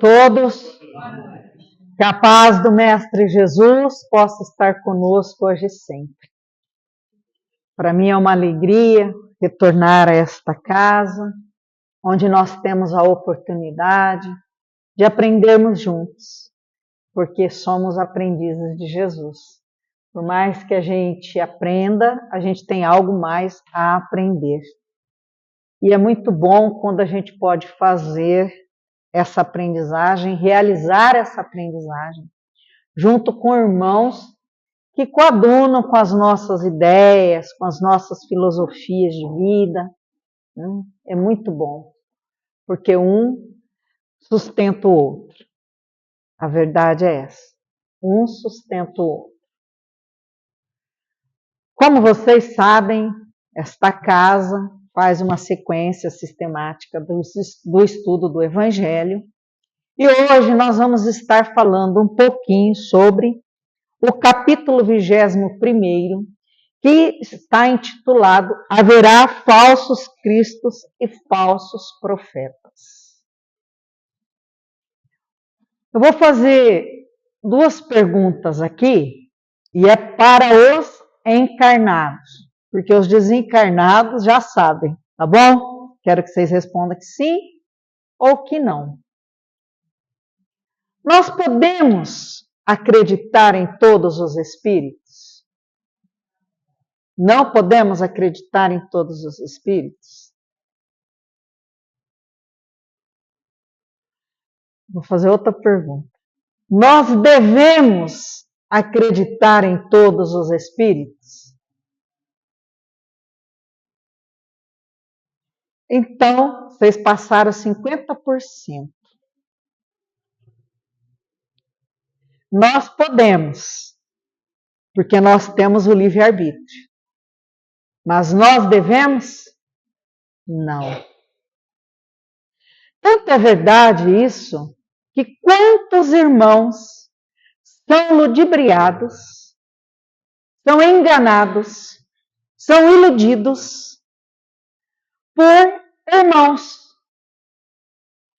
Todos, que a paz do Mestre Jesus possa estar conosco hoje e sempre. Para mim é uma alegria retornar a esta casa, onde nós temos a oportunidade de aprendermos juntos, porque somos aprendizes de Jesus. Por mais que a gente aprenda, a gente tem algo mais a aprender. E é muito bom quando a gente pode fazer essa aprendizagem, realizar essa aprendizagem, junto com irmãos que coadunam com as nossas ideias, com as nossas filosofias de vida. É muito bom, porque um sustenta o outro. A verdade é essa. Um sustenta o outro. Como vocês sabem, esta casa faz uma sequência sistemática do estudo do Evangelho. E hoje nós vamos estar falando um pouquinho sobre o capítulo 21º, que está intitulado Haverá falsos cristos e falsos profetas. Eu vou fazer duas perguntas aqui, e é para os encarnados, porque os desencarnados já sabem, tá bom? Quero que vocês respondam que sim ou que não. Nós podemos acreditar em todos os espíritos? Não podemos acreditar em todos os espíritos? Vou fazer outra pergunta. Nós devemos acreditar em todos os espíritos? Então, vocês passaram 50%. Nós podemos, porque nós temos o livre-arbítrio. Mas nós devemos? Não. Tanto é verdade isso, que quantos irmãos são ludibriados, são enganados, são iludidos por irmãos,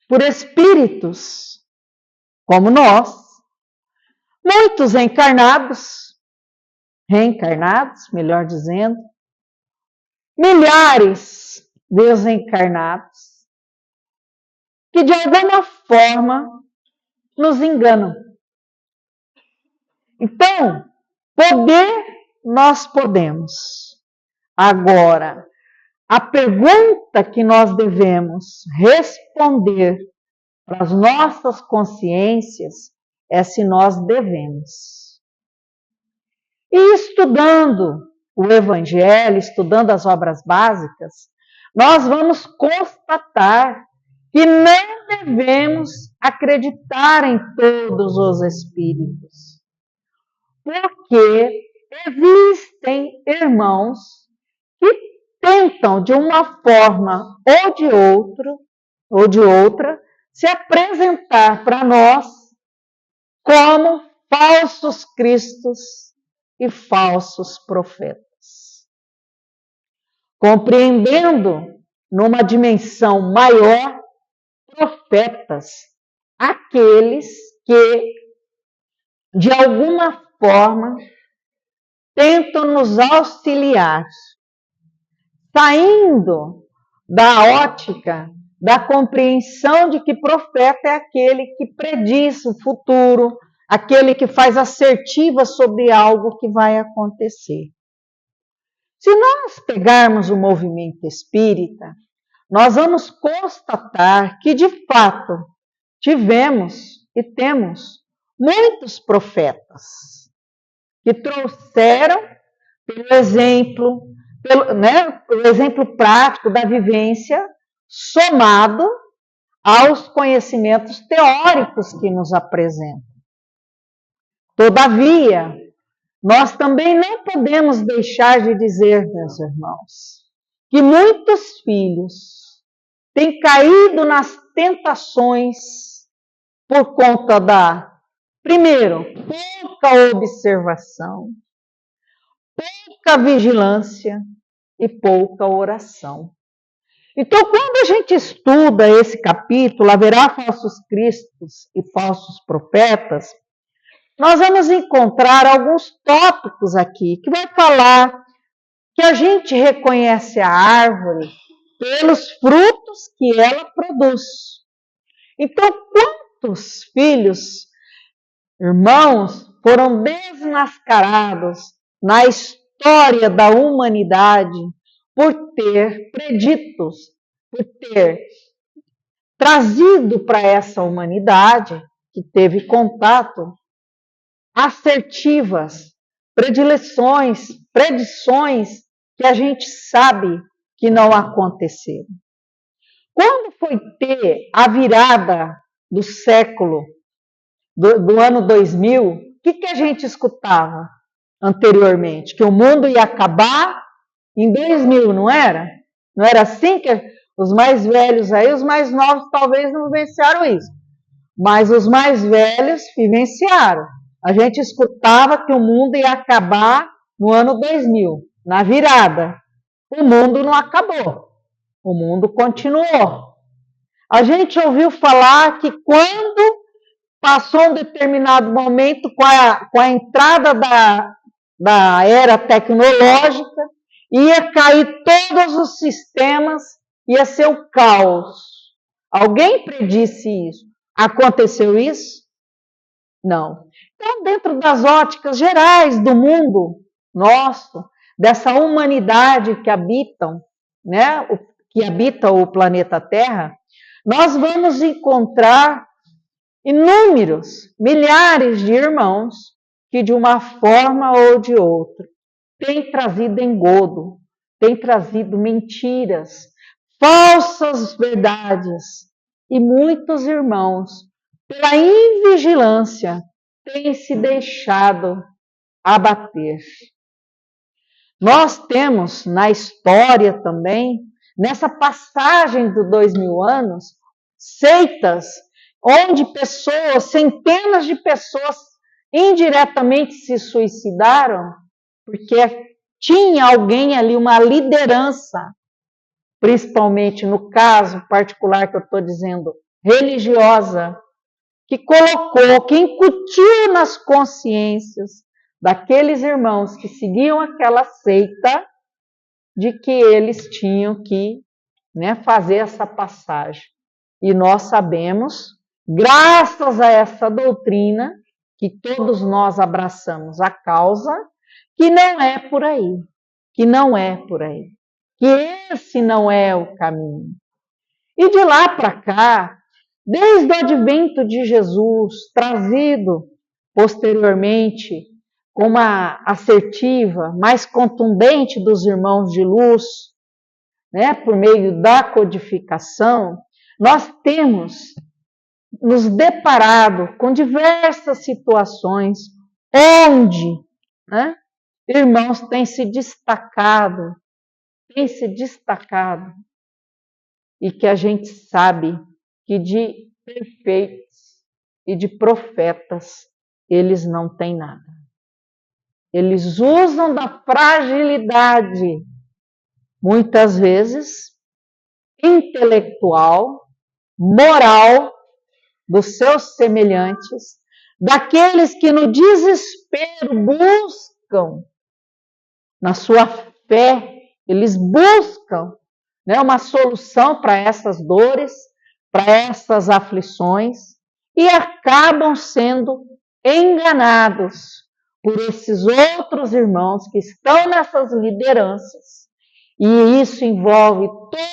por espíritos, como nós, muitos encarnados, reencarnados, melhor dizendo, milhares desencarnados, que de alguma forma nos enganam. Então, poder nós podemos. Agora, a pergunta que nós devemos responder para as nossas consciências é se nós devemos. E estudando o Evangelho, estudando as obras básicas, nós vamos constatar que não devemos acreditar em todos os espíritos, porque existem irmãos que tentam de uma forma ou de outra, se apresentar para nós como falsos cristos e falsos profetas. Compreendendo numa dimensão maior, profetas, aqueles que, de alguma forma, tentam nos auxiliar, saindo da ótica da compreensão de que profeta é aquele que prediz o futuro, aquele que faz assertiva sobre algo que vai acontecer. Se nós pegarmos o movimento espírita, nós vamos constatar que, de fato, tivemos e temos muitos profetas que trouxeram, pelo exemplo, o exemplo prático da vivência, somado aos conhecimentos teóricos que nos apresentam. Todavia, nós também não podemos deixar de dizer, meus irmãos, que muitos filhos têm caído nas tentações por conta da, primeiro, pouca observação, pouca vigilância e pouca oração. Então, quando a gente estuda esse capítulo, haverá falsos cristos e falsos profetas, nós vamos encontrar alguns tópicos aqui que vai falar que a gente reconhece a árvore pelos frutos que ela produz. Então, quantos filhos, irmãos, foram desmascarados na história da humanidade por ter preditos, por ter trazido para essa humanidade que teve contato assertivas, predições que a gente sabe que não aconteceram. Quando foi ter a virada do século, do ano 2000, o que a gente escutava anteriormente? Que o mundo ia acabar em 2000, não era? Não era assim que os mais velhos aí, os mais novos talvez não vivenciaram isso, mas os mais velhos vivenciaram. A gente escutava que o mundo ia acabar no ano 2000, na virada. O mundo não acabou, o mundo continuou. A gente ouviu falar que quando passou um determinado momento com a entrada da era tecnológica, ia cair todos os sistemas, ia ser o caos. Alguém predisse isso? Aconteceu isso? Não. Então, dentro das óticas gerais do mundo nosso, dessa humanidade que habitam, né, que habita o planeta Terra, nós vamos encontrar inúmeros, milhares de irmãos que, de uma forma ou de outra, têm trazido engodo, têm trazido mentiras, falsas verdades, e muitos irmãos, pela invigilância, têm se deixado abater. Nós temos na história também, nessa passagem dos 2000 anos, seitas onde pessoas, centenas de pessoas indiretamente se suicidaram, porque tinha alguém ali, uma liderança, principalmente no caso particular que eu estou dizendo, religiosa, que colocou, que incutiu nas consciências daqueles irmãos que seguiam aquela seita, de que eles tinham que, né, fazer essa passagem. E nós sabemos, graças a essa doutrina, que todos nós abraçamos a causa, que não é por aí, que não é por aí, que esse não é o caminho. E de lá para cá, desde o advento de Jesus, trazido posteriormente com uma assertiva mais contundente dos irmãos de luz, né, por meio da codificação, nós temos nos deparado com diversas situações onde, né, irmãos têm se destacado, e que a gente sabe que de perfeitos e de profetas eles não têm nada. Eles usam da fragilidade, muitas vezes, intelectual, moral, dos seus semelhantes, daqueles que no desespero buscam, na sua fé, eles buscam, né, uma solução para essas dores, para essas aflições, e acabam sendo enganados por esses outros irmãos que estão nessas lideranças, e isso envolve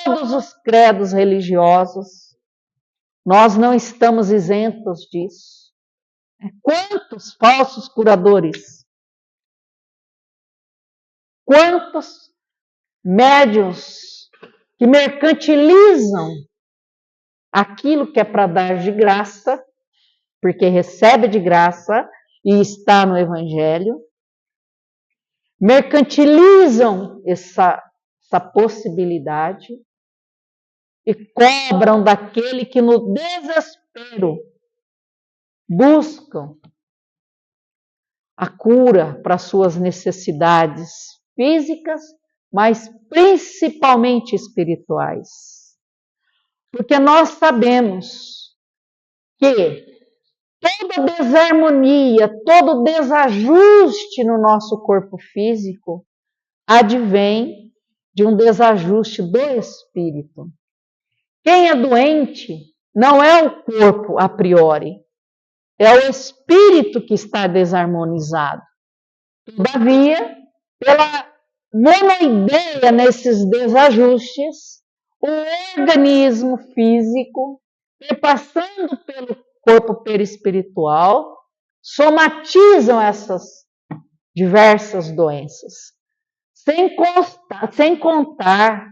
todos os credos religiosos. Nós não estamos isentos disso. Quantos falsos curadores? Quantos médiuns que mercantilizam aquilo que é para dar de graça, porque recebe de graça e está no Evangelho, mercantilizam essa possibilidade e cobram daquele que no desespero buscam a cura para suas necessidades físicas mas principalmente espirituais. Porque nós sabemos que toda desarmonia, todo desajuste no nosso corpo físico advém de um desajuste do espírito. Quem é doente não é o corpo a priori, é o espírito que está desarmonizado. Todavia, pela monoideia nesses desajustes, o organismo físico, passando pelo corpo perispiritual, somatizam essas diversas doenças. Sem contar,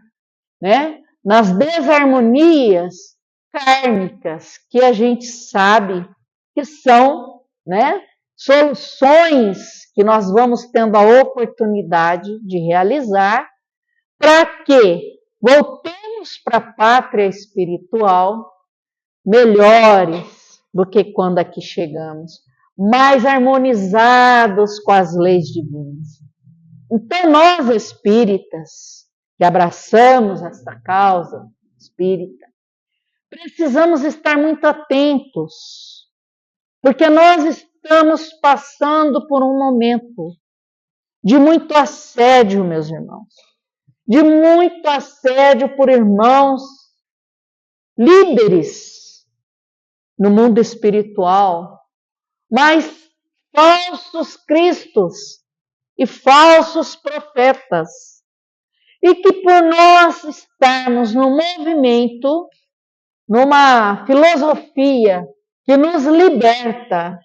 né, nas desarmonias kármicas que a gente sabe que são, né, soluções que nós vamos tendo a oportunidade de realizar para que voltemos para a pátria espiritual melhores do que quando aqui chegamos, mais harmonizados com as leis divinas. Então, nós espíritas, que abraçamos esta causa espírita, precisamos estar muito atentos, porque nós estamos passando por um momento de muito assédio, meus irmãos, de muito assédio por irmãos líderes no mundo espiritual, mas falsos cristos e falsos profetas, e que por nós estarmos no movimento, numa filosofia que nos liberta,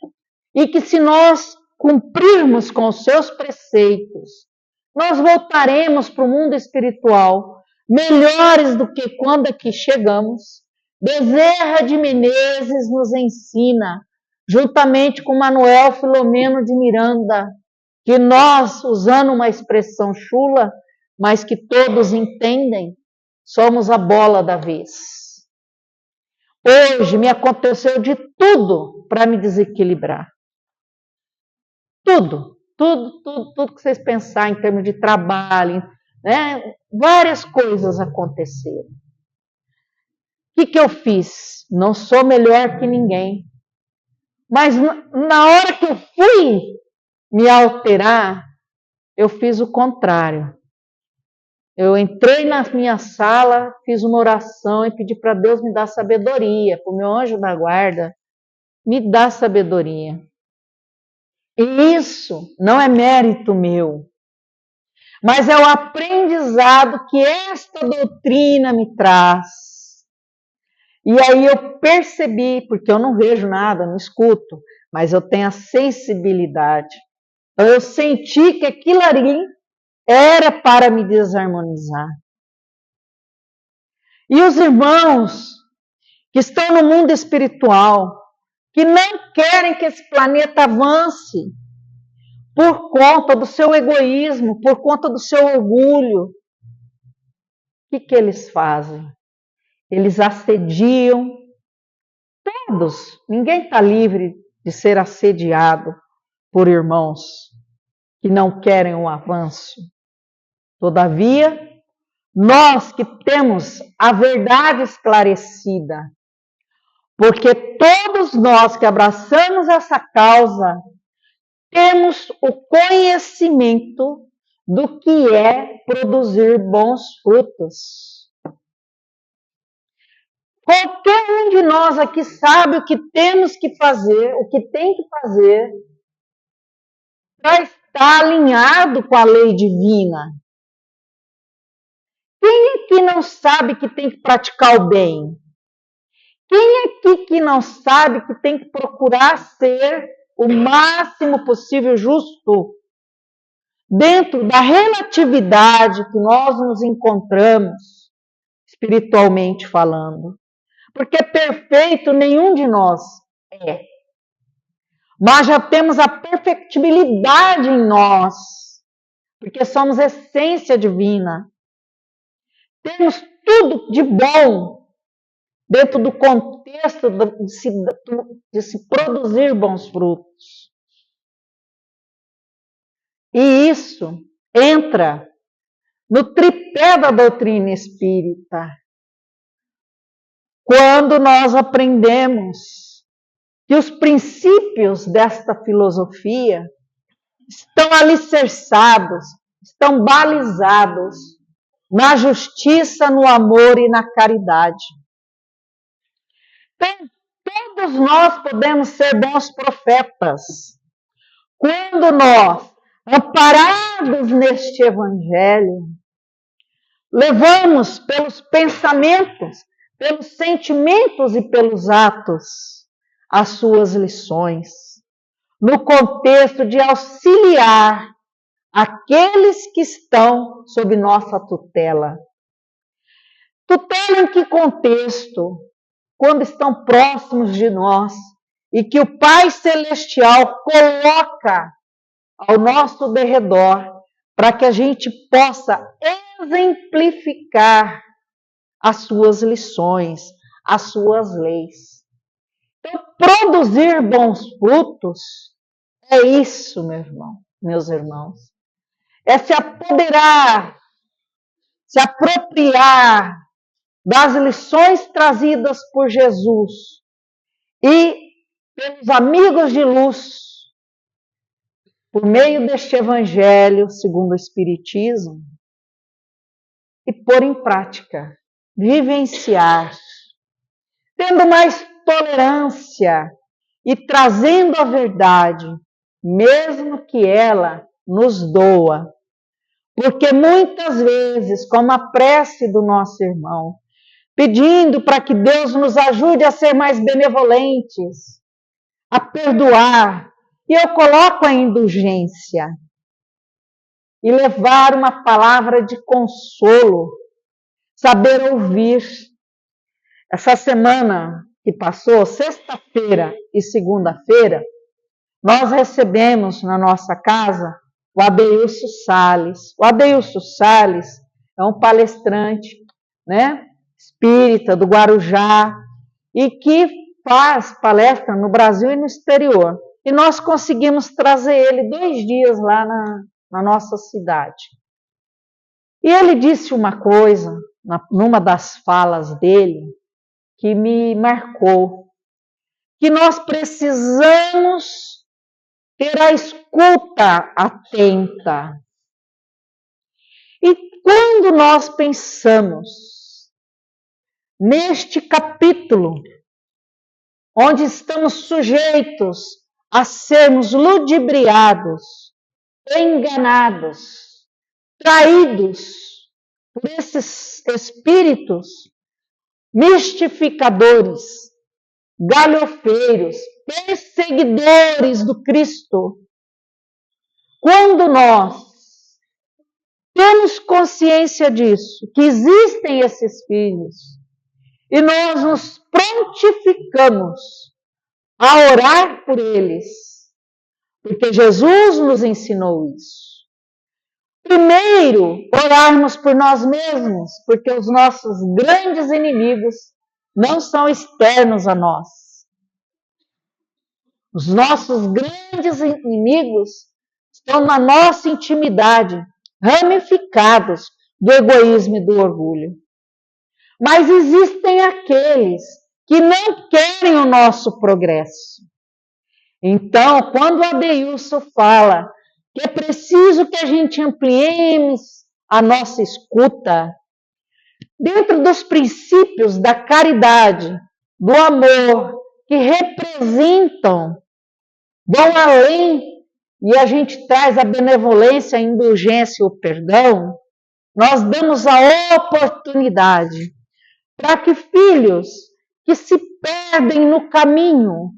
e que se nós cumprirmos com os seus preceitos, nós voltaremos para o mundo espiritual melhores do que quando aqui chegamos. Bezerra de Menezes nos ensina, juntamente com Manuel Filomeno de Miranda, que nós, usando uma expressão chula, mas que todos entendem, somos a bola da vez. Hoje me aconteceu de tudo para me desequilibrar. Tudo que vocês pensarem em termos de trabalho, né? Várias coisas aconteceram. O que eu fiz? Não sou melhor que ninguém. Mas na hora que eu fui me alterar, eu fiz o contrário. Eu entrei na minha sala, fiz uma oração e pedi para Deus me dar sabedoria, para o meu anjo da guarda me dar sabedoria. E isso não é mérito meu, mas é o aprendizado que esta doutrina me traz. E aí eu percebi, porque eu não vejo nada, não escuto, mas eu tenho a sensibilidade. Então eu senti que aquilo ali era para me desarmonizar. E os irmãos que estão no mundo espiritual, que não querem que esse planeta avance por conta do seu egoísmo, por conta do seu orgulho, o que eles fazem? Eles assediam todos. Ninguém está livre de ser assediado por irmãos que não querem o avanço. Todavia, nós que temos a verdade esclarecida, porque todos nós que abraçamos essa causa, temos o conhecimento do que é produzir bons frutos. Qualquer um de nós aqui sabe o que temos que fazer, o que tem que fazer para estar alinhado com a lei divina. Quem aqui não sabe que tem que praticar o bem? Quem aqui que não sabe que tem que procurar ser o máximo possível justo dentro da relatividade que nós nos encontramos, espiritualmente falando? Porque perfeito nenhum de nós é. Mas já temos a perfectibilidade em nós, porque somos essência divina. Temos tudo de bom dentro do contexto de se produzir bons frutos. E isso entra no tripé da doutrina espírita. Quando nós aprendemos que os princípios desta filosofia estão alicerçados, estão balizados na justiça, no amor e na caridade. Então, todos nós podemos ser bons profetas quando nós, amparados neste Evangelho, levamos pelos pensamentos, pelos sentimentos e pelos atos as suas lições, no contexto de auxiliar aqueles que estão sob nossa tutela. Tutela em que contexto? Quando estão próximos de nós e que o Pai Celestial coloca ao nosso derredor para que a gente possa exemplificar as suas lições, as suas leis. Então, produzir bons frutos é isso, meus irmãos. É se apoderar, se apropriar das lições trazidas por Jesus e pelos amigos de luz, por meio deste Evangelho segundo o Espiritismo, e pôr em prática, vivenciar, tendo mais tolerância e trazendo a verdade, mesmo que ela nos doa. Porque muitas vezes, como a prece do nosso irmão, pedindo para que Deus nos ajude a ser mais benevolentes, a perdoar, e eu coloco a indulgência, e levar uma palavra de consolo, saber ouvir. Essa semana que passou, sexta-feira e segunda-feira, nós recebemos na nossa casa o Adeilson Salles. O Adeilson Salles é um palestrante, né, espírita do Guarujá e que faz palestra no Brasil e no exterior. E nós conseguimos trazer ele 2 dias lá na nossa cidade. E ele disse uma coisa, numa das falas dele, que me marcou, que nós precisamos ter a escuta atenta. E quando nós pensamos neste capítulo, onde estamos sujeitos a sermos ludibriados, enganados, traídos por esses espíritos mistificadores, galhofeiros, perseguidores do Cristo. Quando nós temos consciência disso, que existem esses filhos, e nós nos prontificamos a orar por eles, porque Jesus nos ensinou isso. Primeiro, orarmos por nós mesmos, porque os nossos grandes inimigos não são externos a nós. Os nossos grandes inimigos estão na nossa intimidade, ramificados do egoísmo e do orgulho. Mas existem aqueles que não querem o nosso progresso. Então, quando o Adeilson fala que é preciso que a gente ampliemos a nossa escuta, dentro dos princípios da caridade, do amor, que representam, vão além, e a gente traz a benevolência, a indulgência e o perdão, nós damos a oportunidade para que filhos que se perdem no caminho,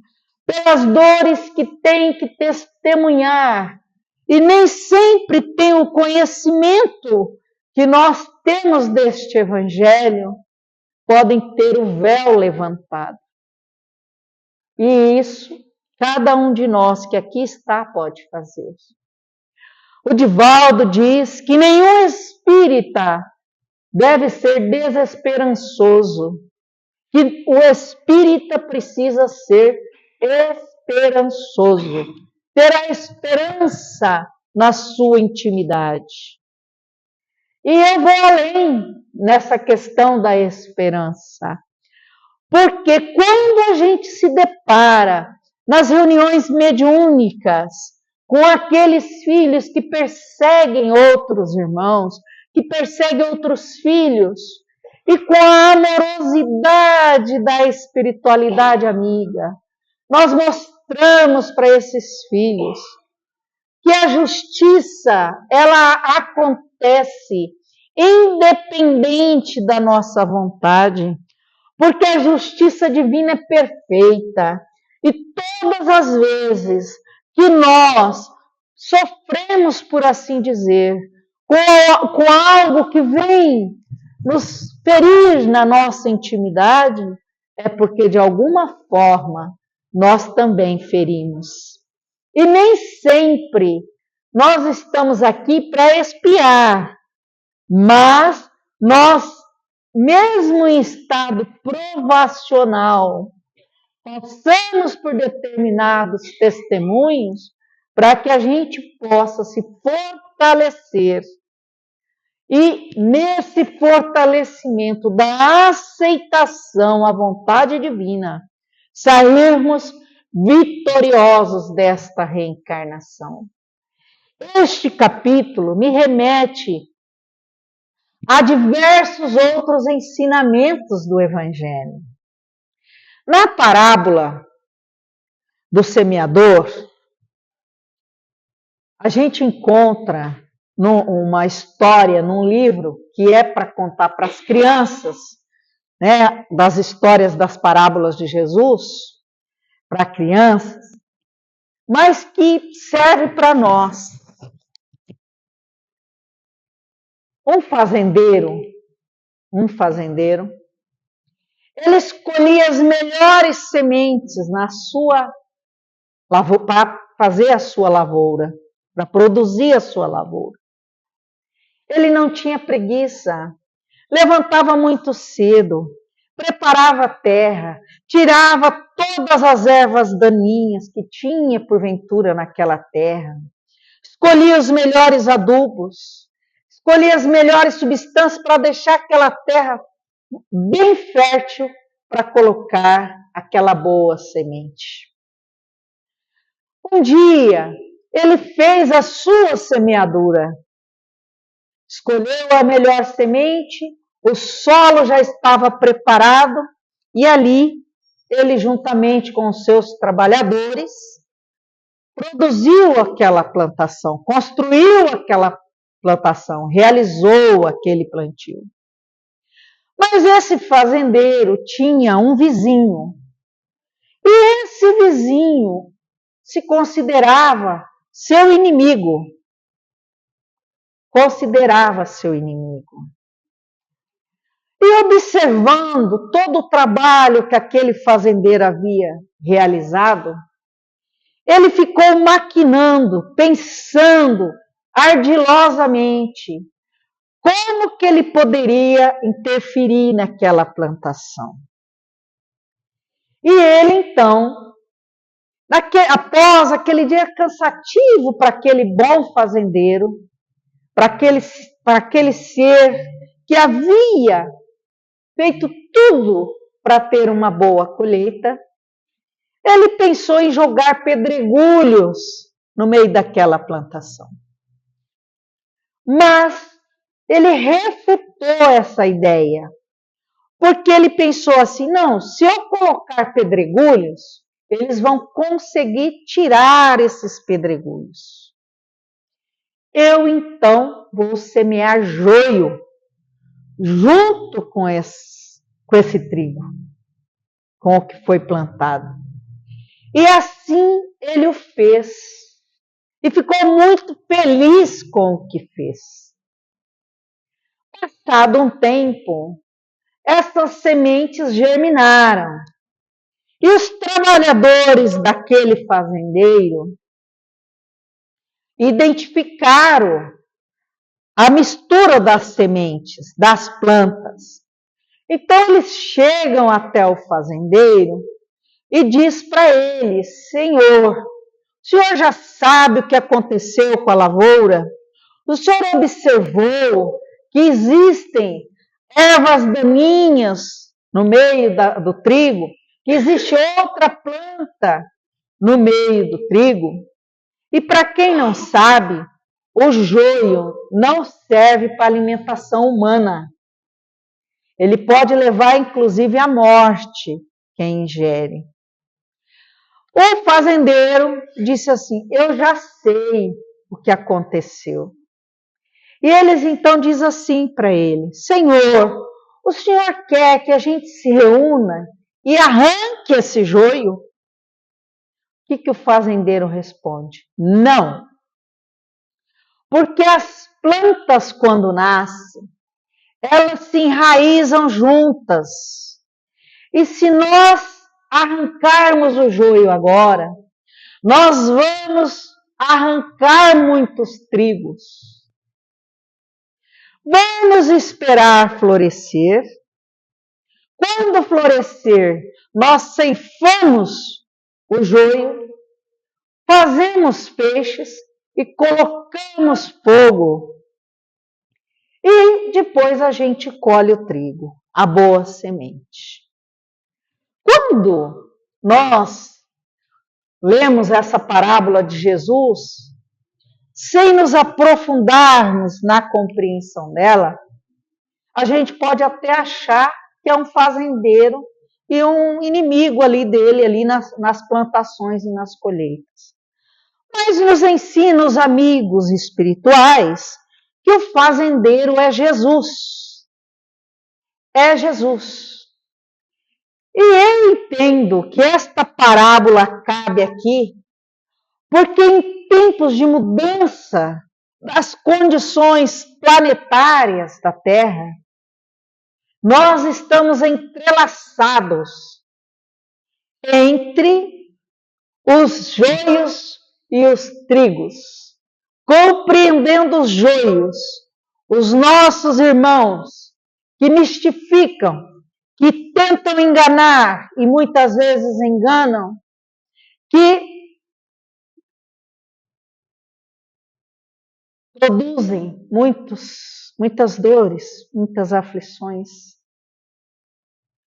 pelas dores que têm que testemunhar, e nem sempre têm o conhecimento que nós temos deste Evangelho, podem ter o véu levantado. E isso, cada um de nós que aqui está pode fazer. O Divaldo diz que nenhum espírita deve ser desesperançoso, que o espírita precisa ser esperançoso, ter a esperança na sua intimidade. E eu vou além nessa questão da esperança. Porque quando a gente se depara nas reuniões mediúnicas com aqueles filhos que perseguem outros irmãos, que perseguem outros filhos, e com a amorosidade da espiritualidade amiga, nós mostramos para esses filhos que a justiça, ela acontece independente da nossa vontade, porque a justiça divina é perfeita. E todas as vezes que nós sofremos, por assim dizer, com algo que vem nos ferir na nossa intimidade, é porque de alguma forma nós também ferimos. E nem sempre nós estamos aqui para expiar, mas nós, mesmo em estado provacional, passamos por determinados testemunhos para que a gente possa se fortalecer. E nesse fortalecimento da aceitação à vontade divina, sairmos vitoriosos desta reencarnação. Este capítulo me remete a diversos outros ensinamentos do Evangelho. Na parábola do semeador, a gente encontra uma história num livro que é para contar para as crianças, né, das histórias das parábolas de Jesus, para crianças, mas que serve para nós. Um fazendeiro, ele escolhia as melhores sementes na sua lavoura, para fazer a sua lavoura, para produzir a sua lavoura. Ele não tinha preguiça, levantava muito cedo, preparava a terra, tirava todas as ervas daninhas que tinha porventura naquela terra, escolhia os melhores adubos, escolhia as melhores substâncias para deixar aquela terra bem fértil para colocar aquela boa semente. Um dia, ele fez a sua semeadura, escolheu a melhor semente, o solo já estava preparado e ali ele, juntamente com os seus trabalhadores, produziu aquela plantação, construiu aquela plantação, realizou aquele plantio. Mas esse fazendeiro tinha um vizinho, e esse vizinho se considerava seu inimigo. E observando todo o trabalho que aquele fazendeiro havia realizado, ele ficou maquinando, pensando ardilosamente como que ele poderia interferir naquela plantação. E ele, então, após aquele dia cansativo para aquele bom fazendeiro, para aquele ser que havia feito tudo para ter uma boa colheita, ele pensou em jogar pedregulhos no meio daquela plantação. Mas ele refutou essa ideia, porque ele pensou assim, não, se eu colocar pedregulhos, eles vão conseguir tirar esses pedregulhos. Eu, então, vou semear joio junto com esse trigo, com o que foi plantado. E assim ele o fez. E ficou muito feliz com o que fez. Passado um tempo, essas sementes germinaram. E os trabalhadores daquele fazendeiro identificaram a mistura das sementes, das plantas. Então eles chegam até o fazendeiro e diz para ele, Senhor, o senhor já sabe o que aconteceu com a lavoura? O senhor observou que existem ervas daninhas no meio do trigo, que existe outra planta no meio do trigo. E para quem não sabe, o joio não serve para alimentação humana. Ele pode levar, inclusive, à morte quem ingere. O fazendeiro disse assim: eu já sei o que aconteceu. E eles então dizem assim para ele: Senhor, o Senhor quer que a gente se reúna e arranque esse joio? O que o fazendeiro responde? Não. Porque as plantas, quando nascem, elas se enraizam juntas. E se nós arrancarmos o joio agora, nós vamos arrancar muitos trigos. Vamos esperar florescer. Quando florescer, nós ceifamos o joio, fazemos peixes e colocamos fogo. E depois a gente colhe o trigo, a boa semente. Quando nós lemos essa parábola de Jesus, sem nos aprofundarmos na compreensão dela, a gente pode até achar que é um fazendeiro e um inimigo ali dele, ali nas plantações e nas colheitas. Mas nos ensina os amigos espirituais que o fazendeiro é Jesus. É Jesus. E eu entendo que esta parábola cabe aqui, porque em tempos de mudança das condições planetárias da Terra, nós estamos entrelaçados entre os joios e os trigos, compreendendo os joios, os nossos irmãos que mistificam, que tentam enganar e muitas vezes enganam, que produzem muitas dores, muitas aflições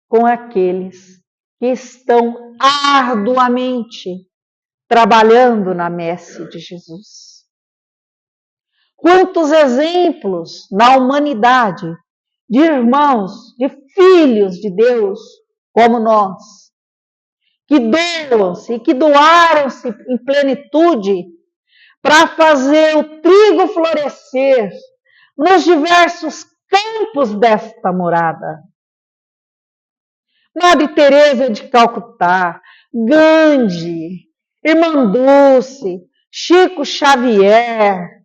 com aqueles que estão arduamente trabalhando na messe de Jesus. Quantos exemplos na humanidade de irmãos, de filhos de Deus como nós, que doam-se, que doaram-se em plenitude para fazer o trigo florescer nos diversos campos desta morada. Madre Teresa de Calcutá, Gandhi, Irmã Dulce, Chico Xavier,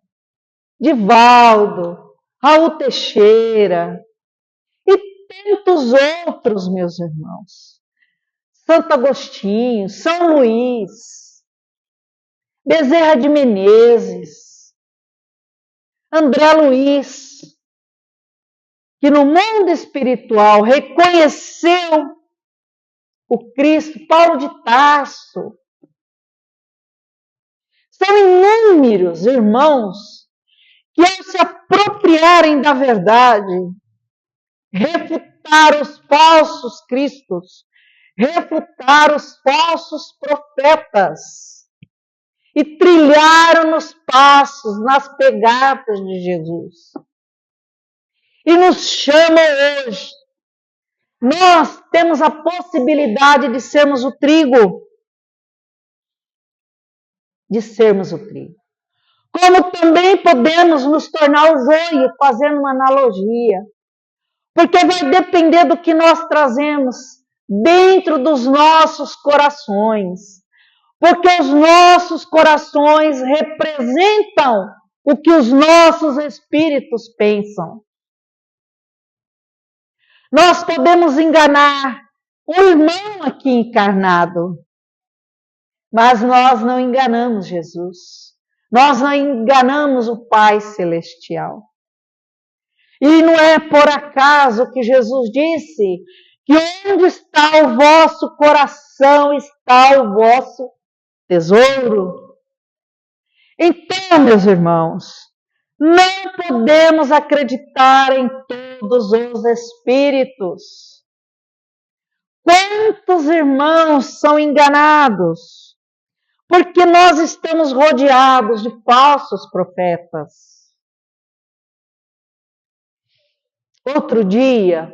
Divaldo, Raul Teixeira e tantos outros, meus irmãos. Santo Agostinho, São Luís, Bezerra de Menezes, André Luiz, que no mundo espiritual reconheceu o Cristo, Paulo de Tarso. São inúmeros irmãos que, ao se apropriarem da verdade, refutaram os falsos cristos, refutaram os falsos profetas e trilharam nos passos, nas pegadas de Jesus. E nos chamam hoje. Nós temos a possibilidade de sermos o trigo. De sermos o trigo. Como também podemos nos tornar o joio, fazendo uma analogia. Porque vai depender do que nós trazemos dentro dos nossos corações. Porque os nossos corações representam o que os nossos espíritos pensam. Nós podemos enganar o irmão aqui encarnado, mas nós não enganamos Jesus. Nós não enganamos o Pai Celestial. E não é por acaso que Jesus disse que onde está o vosso coração está o vosso tesouro. Então, meus irmãos, Não podemos acreditar em todos os espíritos. Quantos irmãos são enganados? Porque nós estamos rodeados de falsos profetas. Outro dia,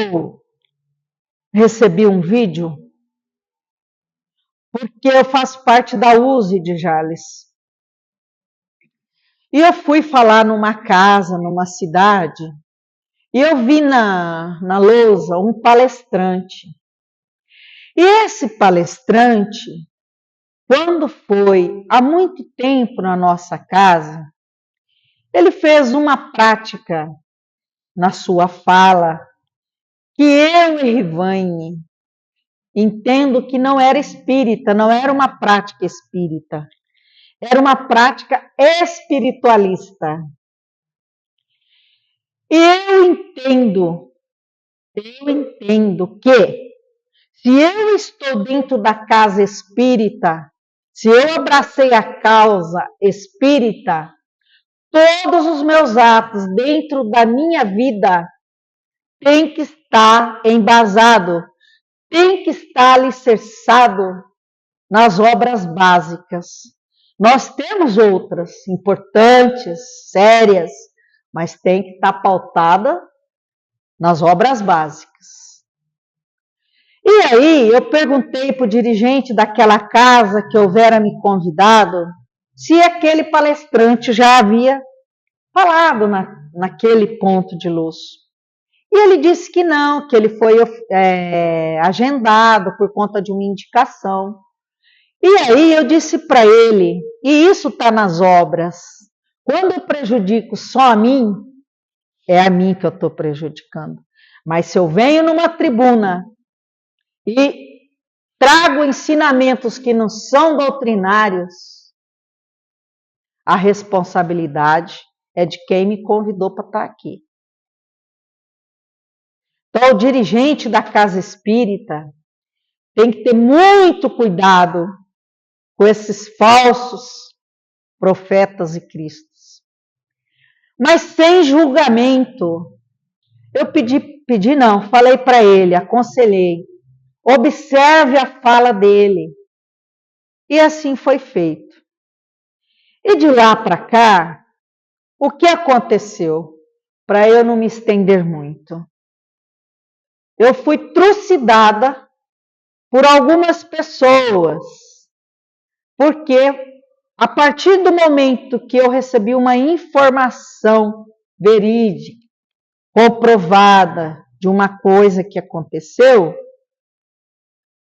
eu recebi um vídeo, porque eu faço parte da USE de Jales. E eu fui falar numa casa, numa cidade, e eu vi na lousa um palestrante. E esse palestrante, quando foi há muito tempo na nossa casa, ele fez uma prática na sua fala que eu e Rivane entendo que não era espírita, não era uma prática espírita, era uma prática espiritualista. E eu entendo que se eu estou dentro da casa espírita, se eu abracei a causa espírita, todos os meus atos dentro da minha vida têm que estar embasado, tem que estar alicerçado nas obras básicas. Nós temos outras importantes, sérias, mas tem que estar pautada nas obras básicas. E aí eu perguntei para o dirigente daquela casa que houvera me convidado se aquele palestrante já havia falado naquele ponto de luz. E ele disse que não, que ele foi agendado por conta de uma indicação. E aí eu disse para ele, e isso está nas obras, quando eu prejudico só a mim, é a mim que eu estou prejudicando. Mas se eu venho numa tribuna e trago ensinamentos que não são doutrinários, a responsabilidade é de quem me convidou para estar aqui. Então, o dirigente da casa espírita tem que ter muito cuidado com esses falsos profetas e cristos. Mas sem julgamento. Eu falei para ele, aconselhei, observe a fala dele. E assim foi feito. E de lá para cá, o que aconteceu? Para eu não me estender muito. Eu fui trucidada por algumas pessoas, porque a partir do momento que eu recebi uma informação verídica, comprovada de uma coisa que aconteceu,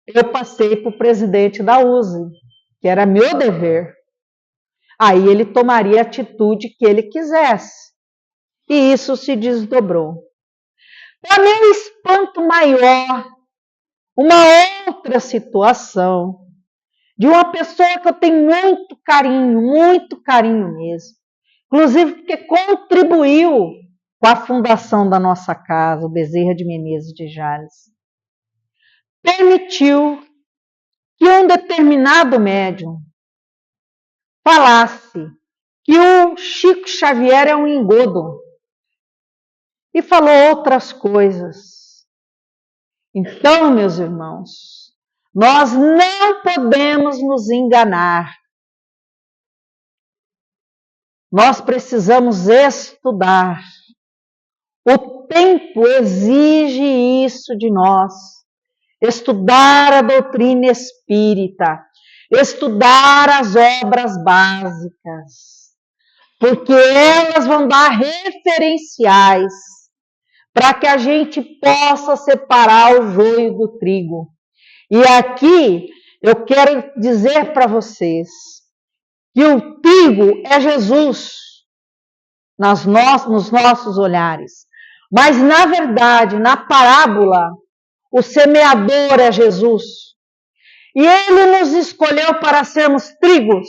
eu passei para o presidente da USE, que era meu dever. Aí ele tomaria a atitude que ele quisesse. E isso se desdobrou. Para meu espanto maior, uma outra situação de uma pessoa que eu tenho muito carinho mesmo. Inclusive porque contribuiu com a fundação da nossa casa, o Bezerra de Menezes de Jales. Permitiu que um determinado médium falasse que o Chico Xavier é um engodo. E falou outras coisas. Então, meus irmãos, nós não podemos nos enganar. Nós precisamos estudar. O tempo exige isso de nós. Estudar a doutrina espírita, estudar as obras básicas, porque elas vão dar referenciais para que a gente possa separar o joio do trigo. E aqui eu quero dizer para vocês que o trigo é Jesus nos nossos olhares. Mas, na verdade, na parábola, o semeador é Jesus. E ele nos escolheu para sermos trigos.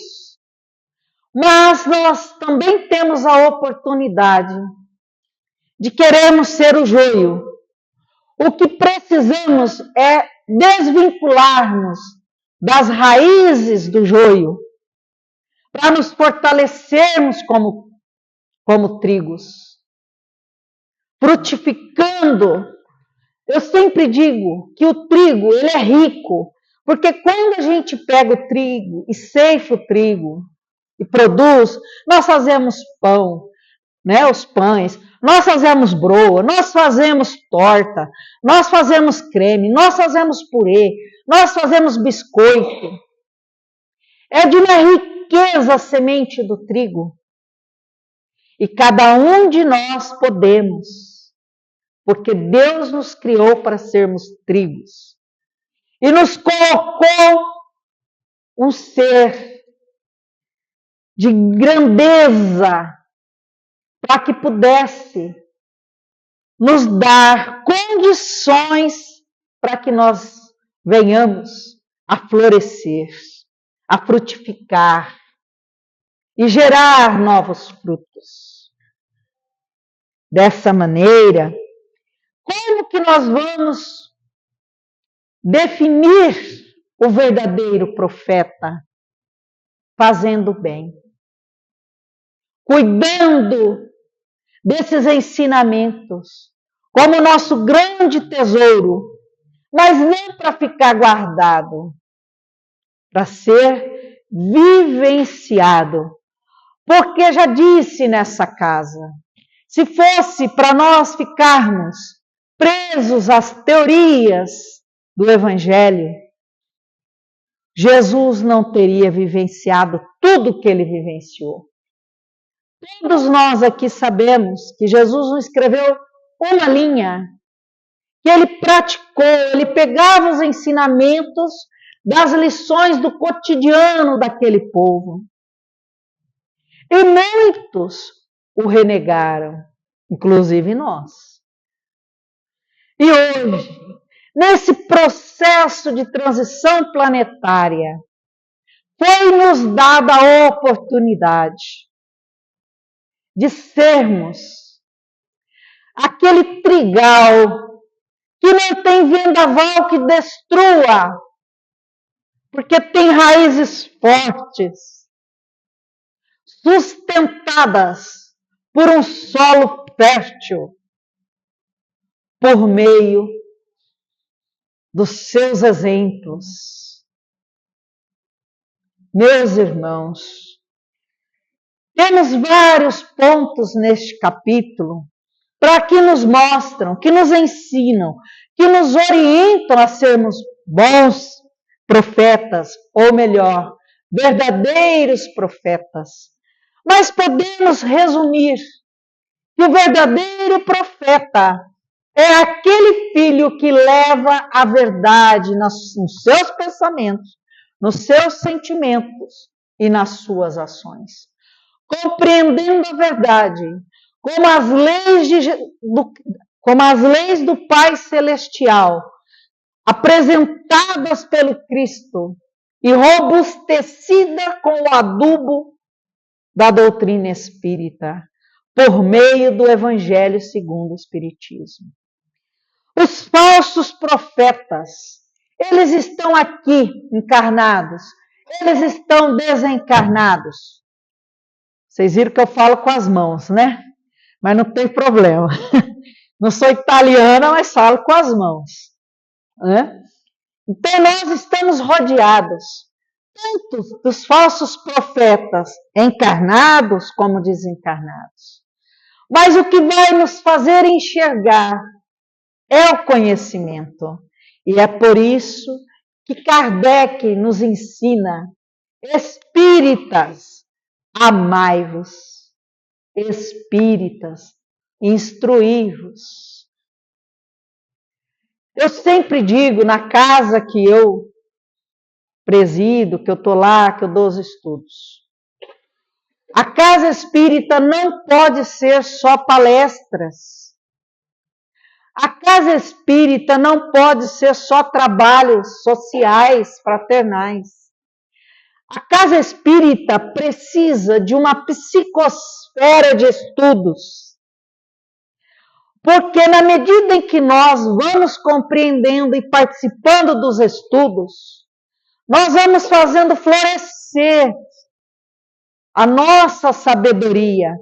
Mas nós também temos a oportunidade de querermos ser o joio. O que precisamos é desvincularmos das raízes do joio, para nos fortalecermos como trigos, frutificando. Eu sempre digo que o trigo, ele é rico, porque quando a gente pega o trigo e ceifa o trigo e produz, nós fazemos pão, né, os pães, nós fazemos broa, nós fazemos torta, nós fazemos creme, nós fazemos purê, nós fazemos biscoito. É de uma riqueza a semente do trigo. E cada um de nós podemos, porque Deus nos criou para sermos trigos. E nos colocou um ser de grandeza para que pudesse nos dar condições para que nós venhamos a florescer, a frutificar e gerar novos frutos. Dessa maneira, como que nós vamos definir o verdadeiro profeta? Fazendo bem, cuidando desses ensinamentos como nosso grande tesouro, mas não para ficar guardado, para ser vivenciado. Porque já disse nessa casa, se fosse para nós ficarmos presos às teorias do Evangelho, Jesus não teria vivenciado tudo o que ele vivenciou. Todos nós aqui sabemos que Jesus não escreveu uma linha, que ele praticou, ele pegava os ensinamentos das lições do cotidiano daquele povo. E muitos o renegaram, inclusive nós. E hoje, nesse processo de transição planetária, foi-nos dada a oportunidade de sermos aquele trigal que não tem vendaval que destrua, porque tem raízes fortes, sustentadas por um solo fértil, por meio dos seus exemplos. Meus irmãos, temos vários pontos neste capítulo para que nos mostram, que nos ensinam, que nos orientam a sermos bons profetas, ou melhor, verdadeiros profetas. Mas podemos resumir que o verdadeiro profeta é aquele filho que leva a verdade nos seus pensamentos, nos seus sentimentos e nas suas ações. Compreendendo a verdade como as leis do Pai Celestial, apresentadas pelo Cristo e robustecida com o adubo da doutrina espírita, por meio do Evangelho segundo o Espiritismo. Os falsos profetas, eles estão aqui encarnados, eles estão desencarnados. Vocês viram que eu falo com as mãos, né? Mas não tem problema. Não sou italiana, mas falo com as mãos. Né? Então nós estamos rodeados tanto dos falsos profetas encarnados como desencarnados. Mas o que vai nos fazer enxergar é o conhecimento. E é por isso que Kardec nos ensina: espíritas, amai-vos. Espíritas, instruí-vos. Eu sempre digo na casa que eu presido, que eu estou lá, que eu dou os estudos. A casa espírita não pode ser só palestras. A casa espírita não pode ser só trabalhos sociais, fraternais. A casa espírita precisa de uma psicosfera de estudos. Porque na medida em que nós vamos compreendendo e participando dos estudos, nós vamos fazendo florescer a nossa sabedoria,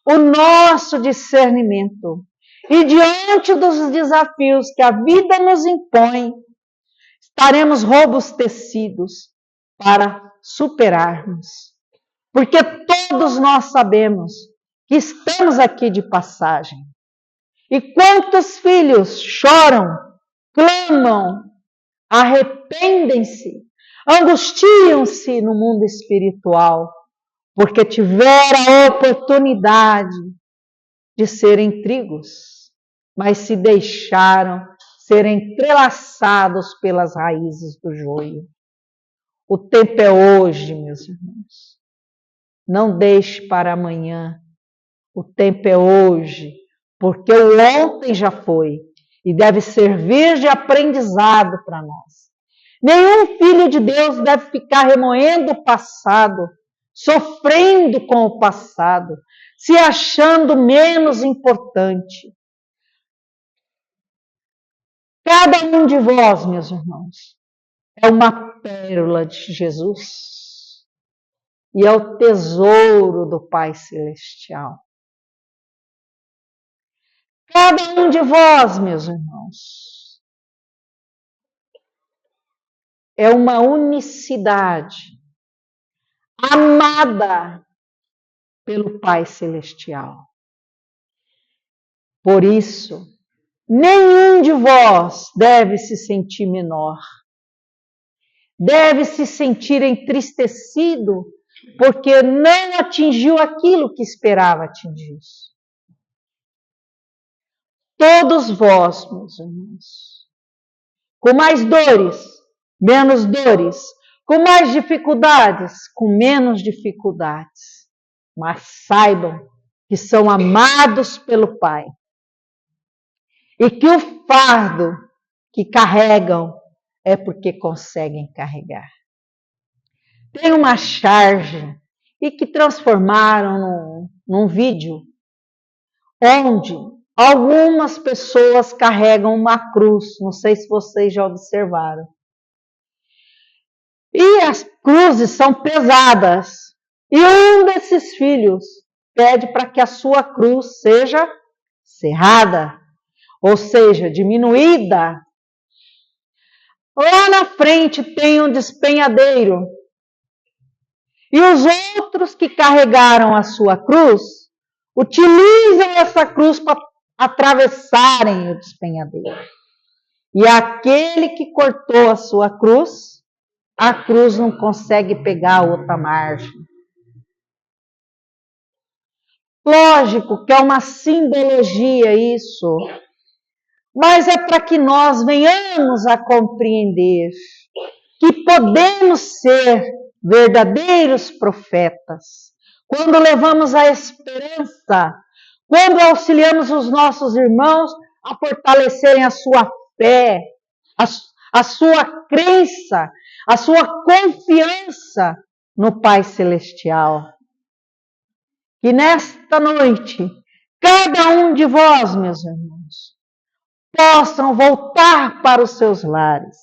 o nosso discernimento. E diante dos desafios que a vida nos impõe, estaremos robustecidos para superarmos. Porque todos nós sabemos que estamos aqui de passagem. E quantos filhos choram, clamam, arrependem-se, angustiam-se no mundo espiritual, porque tiveram a oportunidade de serem trigos, mas se deixaram ser entrelaçados pelas raízes do joio. O tempo é hoje, meus irmãos. Não deixe para amanhã. O tempo é hoje, porque o ontem já foi e deve servir de aprendizado para nós. Nenhum filho de Deus deve ficar remoendo o passado, sofrendo com o passado, se achando menos importante. Cada um de vós, meus irmãos, é uma pérola de Jesus e é o tesouro do Pai Celestial. Cada um de vós, meus irmãos, é uma unicidade amada pelo Pai Celestial. Por isso, nenhum de vós deve se sentir menor, deve se sentir entristecido porque não atingiu aquilo que esperava atingir. Todos vós, meus irmãos, com mais dores, menos dores, com mais dificuldades, com menos dificuldades, mas saibam que são amados pelo Pai e que o fardo que carregam é porque conseguem carregar. Tem uma charge e que transformaram num vídeo onde algumas pessoas carregam uma cruz, não sei se vocês já observaram. E as cruzes são pesadas. E um desses filhos pede para que a sua cruz seja cerrada, ou seja, diminuída. Lá na frente tem um despenhadeiro. E os outros que carregaram a sua cruz, utilizam essa cruz para atravessarem o despenhadeiro. E aquele que cortou a sua cruz, a cruz não consegue pegar a outra margem. Lógico que é uma simbologia isso, mas é para que nós venhamos a compreender que podemos ser verdadeiros profetas quando levamos a esperança, quando auxiliamos os nossos irmãos a fortalecerem a sua fé, a sua crença, a sua confiança no Pai Celestial. E nesta noite, cada um de vós, meus irmãos, possam voltar para os seus lares,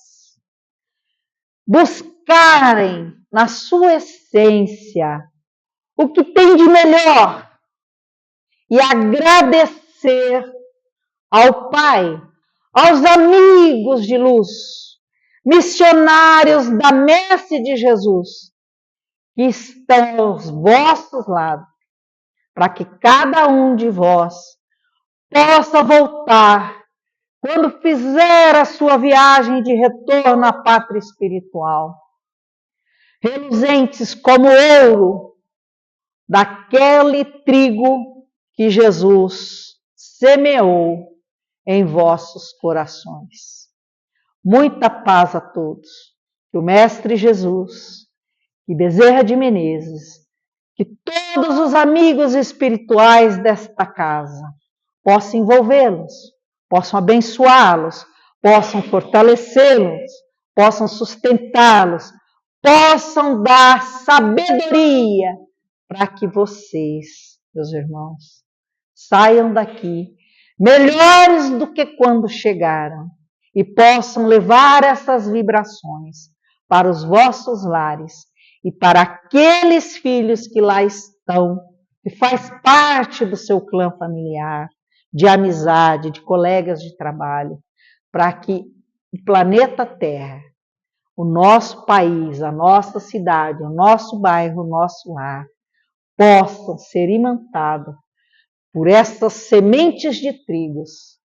buscarem na sua essência o que tem de melhor e agradecer ao Pai, aos amigos de luz, missionários da messe de Jesus, que estão aos vossos lados, para que cada um de vós possa voltar quando fizer a sua viagem de retorno à pátria espiritual, reluzentes como ouro daquele trigo que Jesus semeou em vossos corações. Muita paz a todos. Que o Mestre Jesus, que Bezerra de Menezes, que todos os amigos espirituais desta casa possam envolvê-los, possam abençoá-los, possam fortalecê-los, possam sustentá-los, possam dar sabedoria para que vocês, meus irmãos, saiam daqui melhores do que quando chegaram e possam levar essas vibrações para os vossos lares e para aqueles filhos que lá estão, que faz parte do seu clã familiar, de amizade, de colegas de trabalho, para que o planeta Terra, o nosso país, a nossa cidade, o nosso bairro, o nosso lar, possam ser imantados por estas sementes de trigos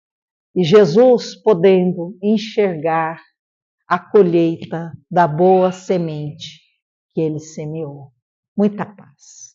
e Jesus podendo enxergar a colheita da boa semente que ele semeou. Muita paz.